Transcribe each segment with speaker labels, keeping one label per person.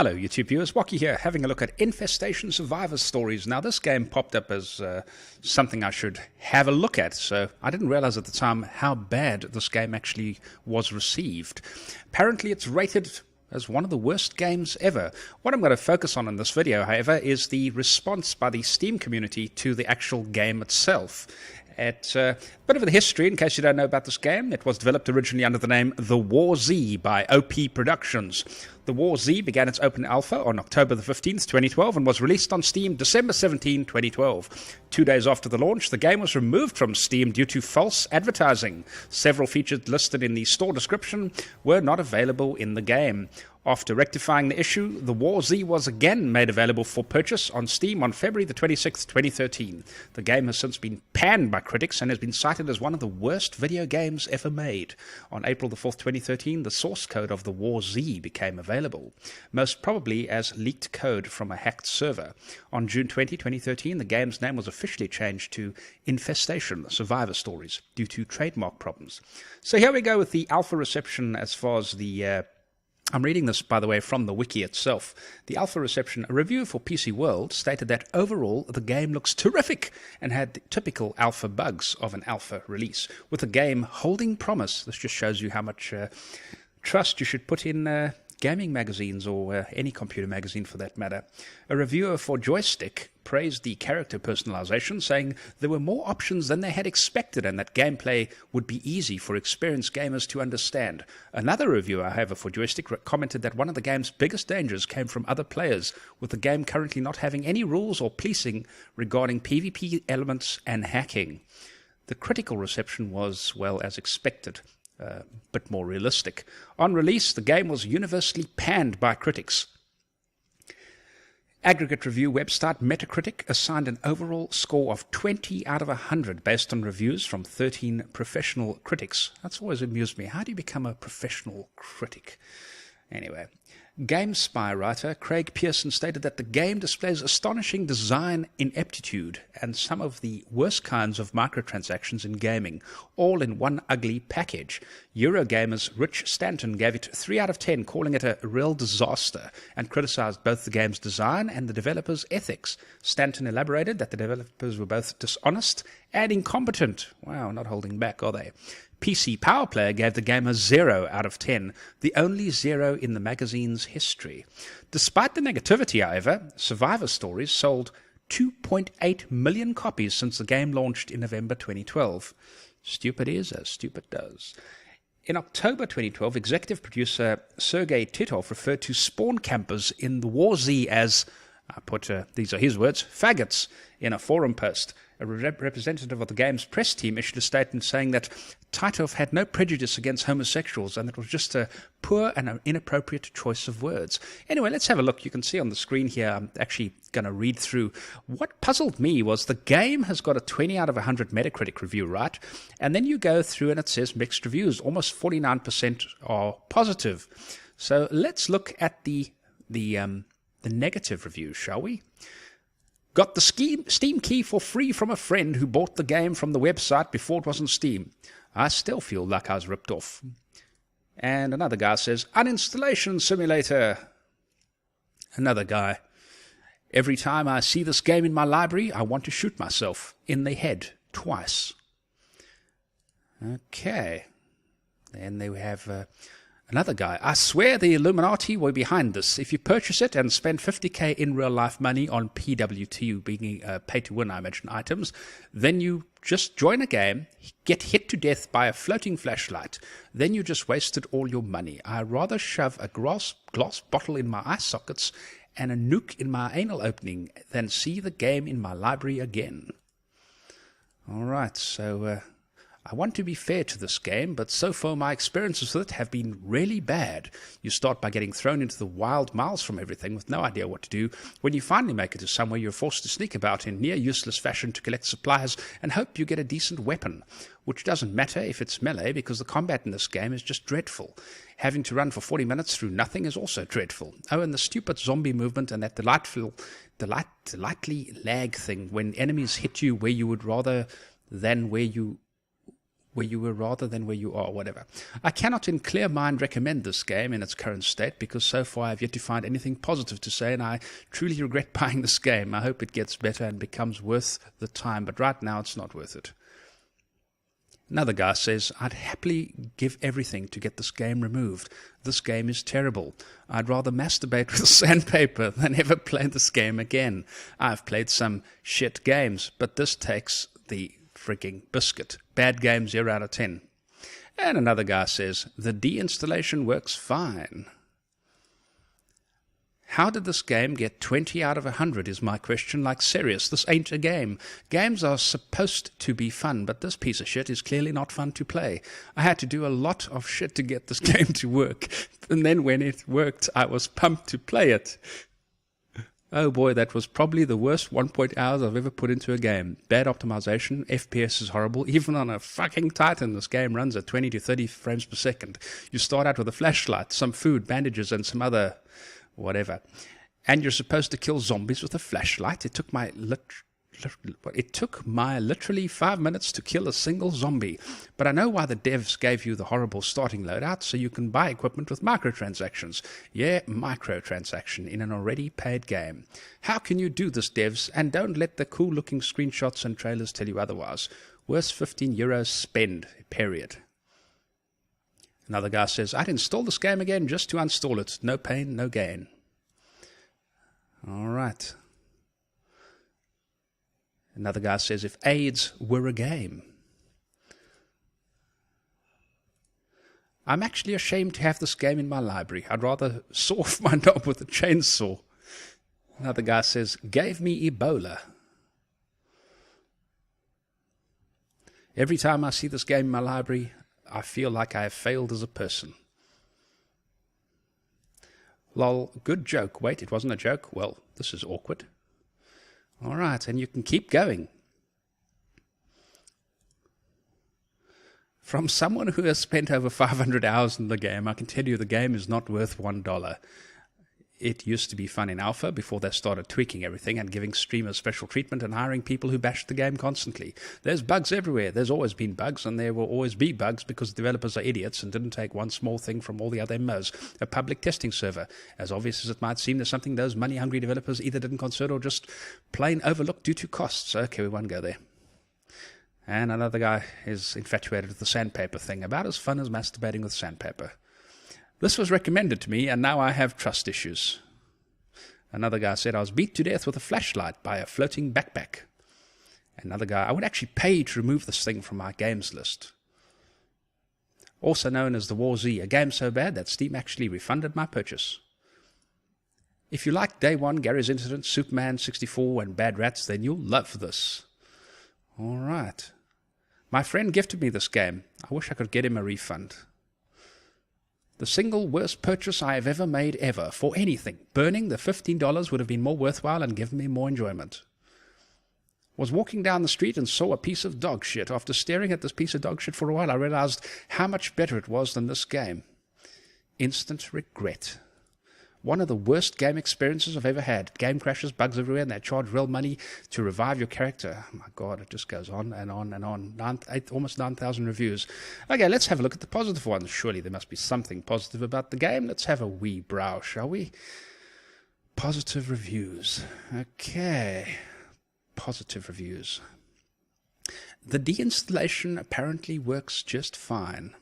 Speaker 1: Hello YouTube viewers, Wacky here, having a look at Infestation Survivor Stories. Now this game popped up as something I should have a look at, so I didn't realize at the time how bad this game actually was received. Apparently it's rated as one of the worst games ever. What I'm going to focus on in this video, however, is the response by the Steam community to the actual game itself. It's a bit of the history, in case you don't know about this game. It was developed originally under the name The War Z by OP Productions. The War Z began its open alpha on October the 15th, 2012, and was released on Steam December 17, 2012. 2 days after the launch, the game was removed from Steam due to false advertising. Several features listed in the store description were not available in the game. After rectifying the issue, The War Z was again made available for purchase on Steam on February the 26th, 2013. The game has since been panned by critics and has been cited as one of the worst video games ever made. On April the 4th, 2013, the source code of The War Z became available, most probably as leaked code from a hacked server. On June 20, 2013, the game's name was officially changed to Infestation Survivor Stories due to trademark problems. So here we go with the alpha reception as far as the I'm reading this, by the way, from the wiki itself. The alpha reception, a review for PC World, stated that overall the game looks terrific and had the typical alpha bugs of an alpha release, with the game holding promise. This just shows you how much trust you should put in gaming magazines or any computer magazine for that matter. A reviewer for Joystick praised the character personalization, saying there were more options than they had expected and that gameplay would be easy for experienced gamers to understand. Another reviewer, however, for Joystick commented that one of the game's biggest dangers came from other players, with the game currently not having any rules or policing regarding PvP elements and hacking. The critical reception was, well, as expected. A bit more realistic. On release, the game was universally panned by critics. Aggregate review website Metacritic assigned an overall score of 20 out of 100 based on reviews from 13 professional critics. That's always amused me. How do you become a professional critic? Anyway, GameSpy writer Craig Pearson stated that the game displays astonishing design ineptitude and some of the worst kinds of microtransactions in gaming, all in one ugly package. Eurogamer's Rich Stanton gave it 3 out of 10, calling it a real disaster, and criticized both the game's design and the developers' ethics. Stanton elaborated that the developers were both dishonest and incompetent. Wow, not holding back, are they? PC Power Player gave the game a 0 out of 10, the only 0 in the magazine's history. Despite the negativity, however, Survivor Stories sold 2.8 million copies since the game launched in November 2012. Stupid is as stupid does. In October 2012, executive producer Sergei Titov referred to spawn campers in The War Z as, these are his words, faggots, in a forum post. A representative of the game's press team issued a statement saying that Titov had no prejudice against homosexuals and it was just a poor and an inappropriate choice of words. Anyway, let's have a look. You can see on the screen here, I'm actually going to read through. What puzzled me was the game has got a 20 out of 100 Metacritic review, right? And then you go through and it says mixed reviews. Almost 49% are positive. So let's look at the negative reviews, shall we? Got the Steam key for free from a friend who bought the game from the website before it was on Steam. I still feel like I was ripped off. And another guy says, uninstallation simulator. Another guy, every time I see this game in my library, I want to shoot myself in the head twice. Okay. Then they have another guy. I swear the Illuminati were behind this. If you purchase it and spend 50k in real life money on PWT, being pay to win, I imagine, items, then you just join a game, get hit to death by a floating flashlight. Then you just wasted all your money. I'd rather shove a glass bottle in my eye sockets and a nuke in my anal opening than see the game in my library again. All right, so I want to be fair to this game, but so far my experiences with it have been really bad. You start by getting thrown into the wild miles from everything with no idea what to do. When you finally make it to somewhere, you're forced to sneak about in near useless fashion to collect supplies and hope you get a decent weapon, which doesn't matter if it's melee because the combat in this game is just dreadful. Having to run for 40 minutes through nothing is also dreadful. Oh, and the stupid zombie movement and that delightly lag thing when enemies hit you where you would rather than where you where you were rather than where you are, whatever. I cannot in clear mind recommend this game in its current state because so far I've yet to find anything positive to say, and I truly regret buying this game. I hope it gets better and becomes worth the time, but right now it's not worth it. Another guy says, I'd happily give everything to get this game removed. This game is terrible. I'd rather masturbate with sandpaper than ever play this game again. I've played some shit games, but this takes the freaking biscuit. Bad game, 0 out of 10. And another guy says, the deinstallation works fine. How did this game get 20 out of 100 is my question. Like, serious, this ain't a game. Games are supposed to be fun, but this piece of shit is clearly not fun to play. I had to do a lot of shit to get this game to work, and then when it worked, I was pumped to play it. Oh boy, that was probably the worst 1.0 hours I've ever put into a game. Bad optimization, FPS is horrible. Even on a fucking Titan, this game runs at 20 to 30 frames per second. You start out with a flashlight, some food, bandages, and some other whatever. And you're supposed to kill zombies with a flashlight. It took my literally 5 minutes to kill a single zombie. But I know why the devs gave you the horrible starting loadout, so you can buy equipment with microtransactions. Yeah, microtransaction in an already paid game. How can you do this, devs? And don't let the cool looking screenshots and trailers tell you otherwise. Worth €15 spend, period. Another guy says, I'd install this game again just to uninstall it. No pain, no gain. All right. Another guy says, if AIDS were a game. I'm actually ashamed to have this game in my library. I'd rather saw off my knob with a chainsaw. Another guy says, gave me Ebola. Every time I see this game in my library, I feel like I have failed as a person. Lol, good joke. Wait, it wasn't a joke? Well, this is awkward. All right, and you can keep going. From someone who has spent over 500 hours in the game, I can tell you the game is not worth $1. It used to be fun in alpha before they started tweaking everything and giving streamers special treatment and hiring people who bashed the game constantly. There's bugs everywhere. There's always been bugs, and there will always be bugs because developers are idiots and didn't take one small thing from all the other MMOs. A public testing server. As obvious as it might seem, there's something those money-hungry developers either didn't consider or just plain overlooked due to costs. Okay, we won't go there. And another guy is infatuated with the sandpaper thing. About as fun as masturbating with sandpaper. This was recommended to me, and now I have trust issues. Another guy said, I was beat to death with a flashlight by a floating backpack. Another guy, I would actually pay to remove this thing from my games list. Also known as the War Z, a game so bad that Steam actually refunded my purchase. If you like Day 1, Gary's Incident, Superman 64, and Bad Rats, then you'll love this. All right. My friend gifted me this game. I wish I could get him a refund. The single worst purchase I have ever made ever, for anything. Burning the $15 would have been more worthwhile and given me more enjoyment. Was walking down the street and saw a piece of dog shit. After staring at this piece of dog shit for a while, I realized how much better it was than this game. Instant regret. One of the worst game experiences I've ever had. Game crashes, bugs everywhere, and they charge real money to revive your character. Oh my God, it just goes on and on and on. Almost 9,000 reviews. Okay, let's have a look at the positive ones. Surely there must be something positive about the game. Let's have a wee browse, shall we? Positive reviews. Okay. Positive reviews. The deinstallation apparently works just fine.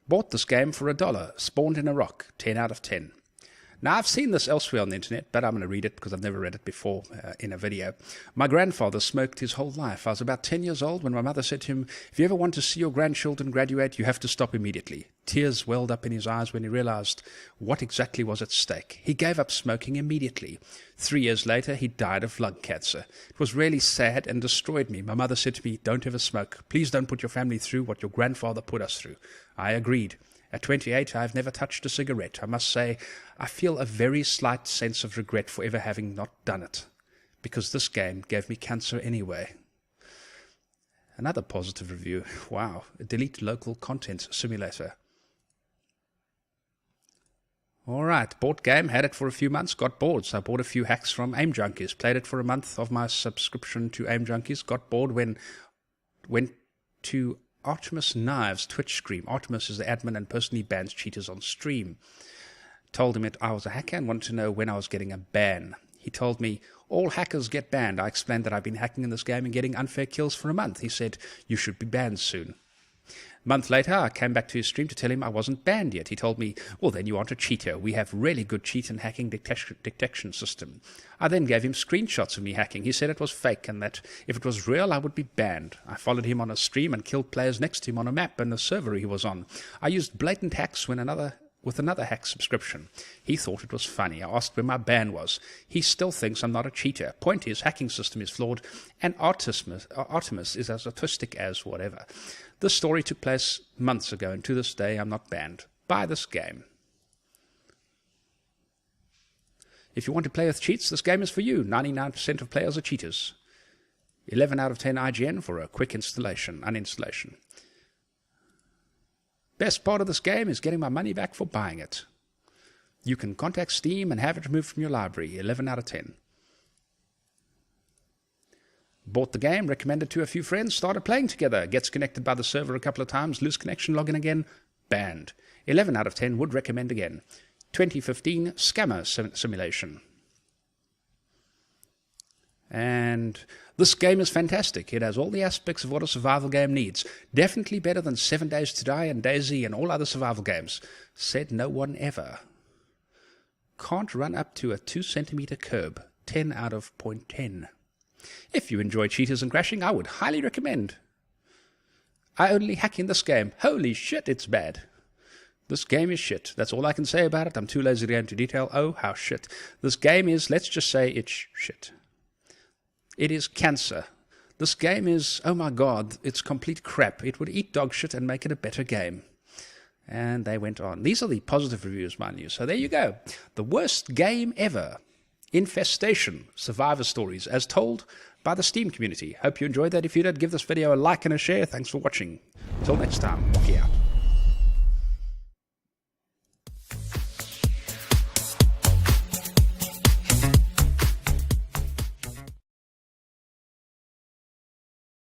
Speaker 1: Bought this game for $1. Spawned in a rock. 10 out of 10. Now, I've seen this elsewhere on the internet, but I'm going to read it because I've never read it before in a video. My grandfather smoked his whole life. I was about 10 years old when my mother said to him, if you ever want to see your grandchildren graduate, you have to stop immediately. Tears welled up in his eyes when he realized what exactly was at stake. He gave up smoking immediately. 3 years later, he died of lung cancer. It was really sad and destroyed me. My mother said to me, don't ever smoke. Please don't put your family through what your grandfather put us through. I agreed. At 28, I've never touched a cigarette. I must say, I feel a very slight sense of regret for ever having not done it, because this game gave me cancer anyway. Another positive review. Wow. Delete local content simulator. All right. Bought game, had it for a few months, got bored. So I bought a few hacks from Aim Junkies. Played it for a month of my subscription to Aim Junkies. Got bored when went to Artemis Knives Twitch stream. Artemis is the admin and person he bans cheaters on stream. Told him I was a hacker and wanted to know when I was getting a ban. He told me, all hackers get banned. I explained that I've been hacking in this game and getting unfair kills for a month. He said, you should be banned soon. A month later, I came back to his stream to tell him I wasn't banned yet. He told me, well, then you aren't a cheater. We have really good cheat and hacking detection system. I then gave him screenshots of me hacking. He said it was fake and that if it was real, I would be banned. I followed him on a stream and killed players next to him on a map and the server he was on. I used blatant hacks with another hack subscription. He thought it was funny. I asked where my ban was. He still thinks I'm not a cheater. Point is, hacking system is flawed, and Artemis is as autistic as whatever. This story took place months ago, and to this day I'm not banned. Buy this game. If you want to play with cheats, this game is for you. 99% of players are cheaters. 11 out of 10 IGN for a quick uninstallation. Best part of this game is getting my money back for buying it. You can contact Steam and have it removed from your library. 11 out of 10. Bought the game, recommended to a few friends, started playing together. Gets connected by the server a couple of times, lose connection, log in again, banned. 11 out of 10, would recommend again. 2015 Scammer Simulation. And this game is fantastic. It has all the aspects of what a survival game needs. Definitely better than 7 Days to Die and DayZ and all other survival games. Said no one ever. Can't run up to a 2 centimeter curb. 10 out of 0.10. If you enjoy cheaters and crashing, I would highly recommend. I only hack in this game. Holy shit, it's bad. This game is shit. That's all I can say about it. I'm too lazy to go into detail. Oh, how shit. This game is, let's just say it's shit. It is cancer. This game is, oh my god, it's complete crap. It would eat dog shit and make it a better game. And they went on. These are the positive reviews, mind you. So there you go. The worst game ever. Infestation. Survivor stories as told by the Steam community. Hope you enjoyed that. If you did, give this video a like and a share. Thanks for watching. Until next time, walkie out.